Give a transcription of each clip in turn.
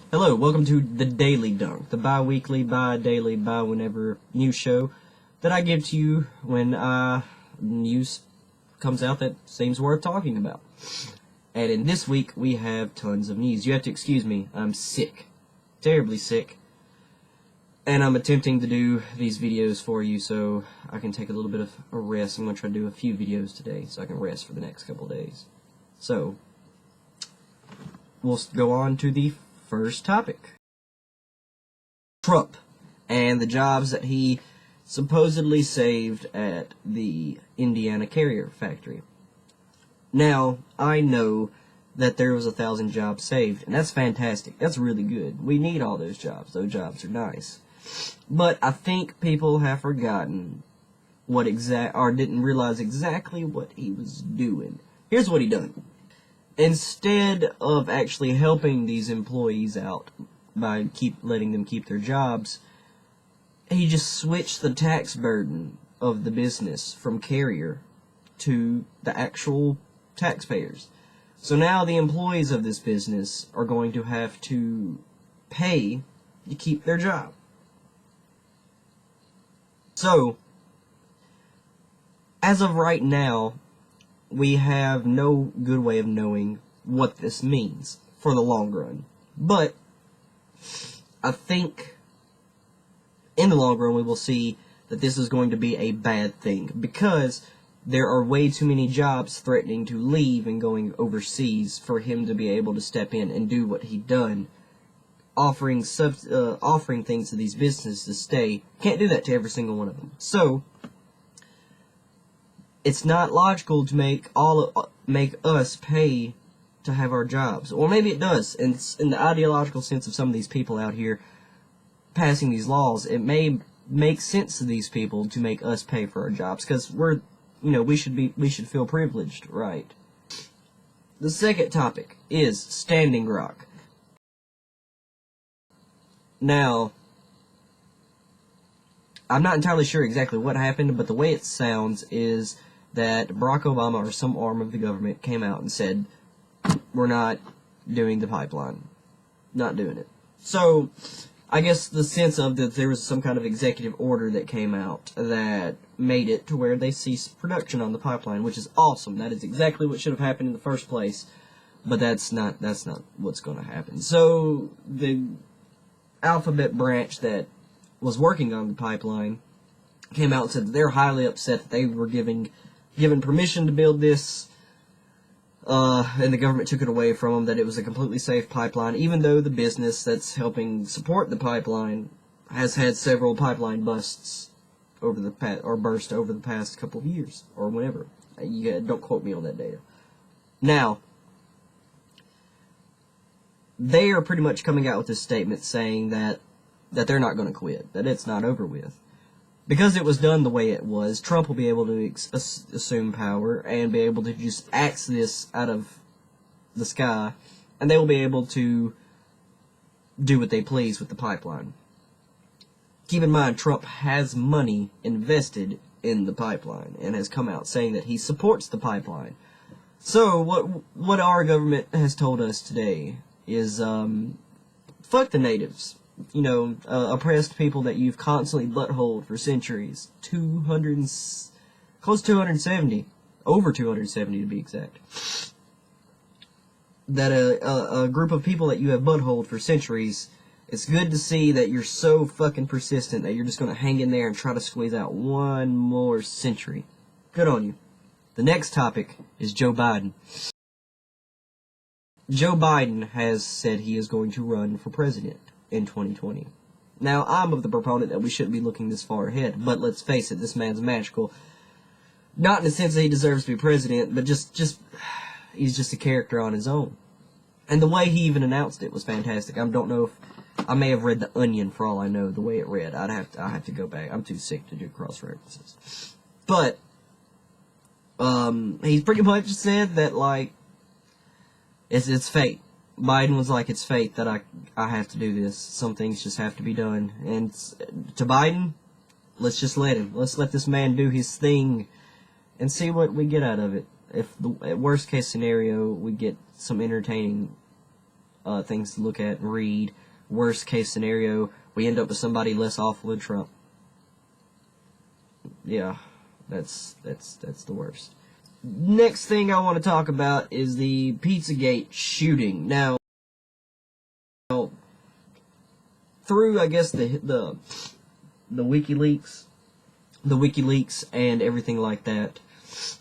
Hello, welcome to the Daily Dunk, the bi-weekly, bi-daily, bi-whenever news show that I give to you when news comes out that seems worth talking about. And in this week, we have tons of news. You have to excuse me, I'm sick. Terribly sick. And I'm attempting to do these videos for you so I can take a little bit of a rest. I'm going to try to do a few videos today so I can rest for the next couple of days. So, we'll go on to the first topic. Trump and the jobs that he supposedly saved at the Indiana carrier factory. Now, I know that there was 1,000 jobs saved, and that's fantastic. That's really good. We need all those jobs. Those jobs are nice. But I think people have forgotten or didn't realize exactly what he was doing. Here's what he done. Instead of actually helping these employees out by letting them keep their jobs, he just switched the tax burden of the business from carrier to the actual taxpayers. So now the employees of this business are going to have to pay to keep their job. So, as of right now, we have no good way of knowing what this means for the long run. But I think in the long run we will see that this is going to be a bad thing, because there are way too many jobs threatening to leave and going overseas for him to be able to step in and do what he done, offering things to these businesses to stay. Can't do that to every single one of them. So it's not logical to make us pay to have our jobs. Or maybe it does. In the ideological sense of some of these people out here passing these laws, it may make sense to these people to make us pay for our jobs, because we should feel privileged, right? The second topic is Standing Rock. Now, I'm not entirely sure exactly what happened, but the way it sounds is that Barack Obama or some arm of the government came out and said, we're not doing the pipeline. Not doing it. So, I guess the sense of that there was some kind of executive order that came out that made it to where they ceased production on the pipeline, which is awesome. That is exactly what should have happened in the first place, but that's not what's going to happen. So, the Alphabet branch that was working on the pipeline came out and said that they're highly upset that they were given permission to build this, and the government took it away from them, that it was a completely safe pipeline, even though the business that's helping support the pipeline has had several pipeline busts burst over the past couple of years, or whenever. Don't quote me on that data. Now, they are pretty much coming out with this statement saying that they're not going to quit, that it's not over with. Because it was done the way it was, Trump will be able to assume power and be able to just axe this out of the sky, and they will be able to do what they please with the pipeline. Keep in mind, Trump has money invested in the pipeline and has come out saying that he supports the pipeline. So, what our government has told us today is, fuck the natives. Oppressed people that you've constantly buttholed for centuries. Close to 270. Over 270 to be exact. That a group of people that you have buttholed for centuries, it's good to see that you're so fucking persistent that you're just going to hang in there and try to squeeze out one more century. Good on you. The next topic is Joe Biden. Joe Biden has said he is going to run for president in 2020. Now, I'm of the proponent that we shouldn't be looking this far ahead, but let's face it, this man's magical. Not in the sense that he deserves to be president, but he's just a character on his own. And the way he even announced it was fantastic. I don't know if I may have read The Onion for all I know, the way it read. I have to go back. I'm too sick to do cross references. But he pretty much said that, like, it's fate. Biden was like, it's fate that I have to do this. Some things just have to be done. And to Biden, let's just let him. Let's let this man do his thing and see what we get out of it. If the worst case scenario, we get some entertaining things to look at and read. Worst case scenario, we end up with somebody less awful than Trump. Yeah, that's the worst. Next thing I want to talk about is the PizzaGate shooting. Now, through, I guess, the WikiLeaks and everything like that,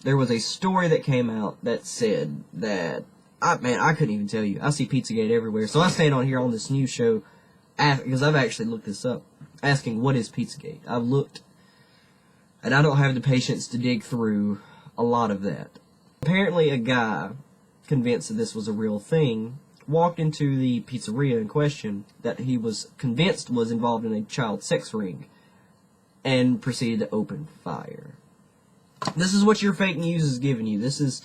there was a story that came out that said that, I couldn't even tell you. I see PizzaGate everywhere. So I stayed on here on this news show, because I've actually looked this up, asking what is PizzaGate. I've looked, and I don't have the patience to dig through a lot of that. Apparently a guy, convinced that this was a real thing, walked into the pizzeria in question that he was convinced was involved in a child sex ring, and proceeded to open fire. This is what your fake news is giving you. This is,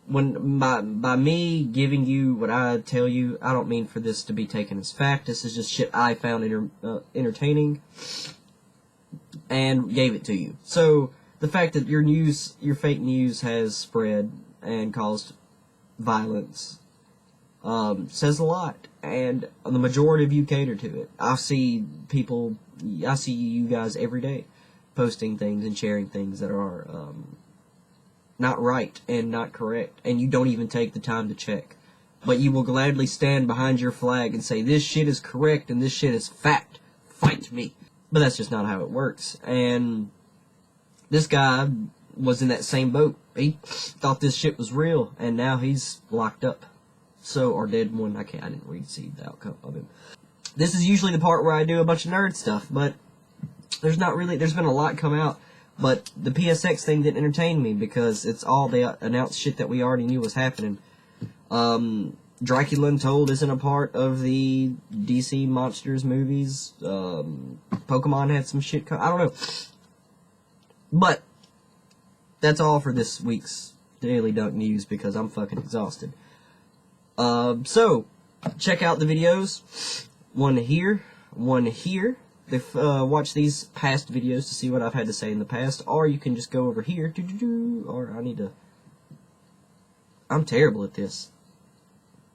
when by me giving you what I tell you, I don't mean for this to be taken as fact. This is just shit I found entertaining and gave it to you. So the fact that your fake news has spread and caused violence says a lot, and the majority of you cater to it. I see you guys every day posting things and sharing things that are not right and not correct, and you don't even take the time to check. But you will gladly stand behind your flag and say, this shit is correct and this shit is fact. Fight me. But that's just not how it works. And this guy was in that same boat. He thought this shit was real, and now he's locked up. So, or dead one. I didn't see the outcome of him. This is usually the part where I do a bunch of nerd stuff, but there's been a lot come out. But the PSX thing didn't entertain me because it's all the announced shit that we already knew was happening. Dracula Untold isn't a part of the DC Monsters movies. Pokemon had some shit I don't know. But that's all for this week's Daily Dunk News because I'm fucking exhausted. So, check out the videos. One here, one here. Watch these past videos to see what I've had to say in the past, or you can just go over here, or I'm terrible at this.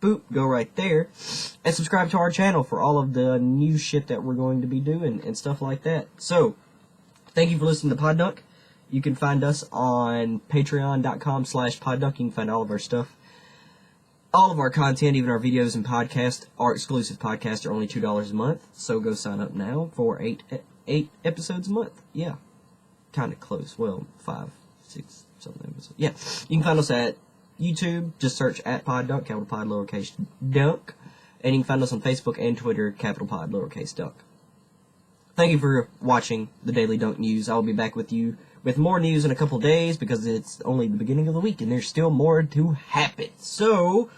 Boop, go right there, and subscribe to our channel for all of the new shit that we're going to be doing, and stuff like that. So, thank you for listening to PODdunk. You can find us on patreon.com/PODdunk. You can find all of our stuff. All of our content, even our videos and podcasts, our exclusive podcasts are only $2 a month, so go sign up now for 8 episodes a month. Yeah, kind of close. Well, 5, 6, something episodes. Yeah, you can find us at YouTube. Just search at PODdunk, capital Pod, lowercase dunk, and you can find us on Facebook and Twitter, capital Pod, lowercase dunk. Thank you for watching the Daily Dunk News. I will be back with you with more news in a couple days because it's only the beginning of the week and there's still more to happen. So,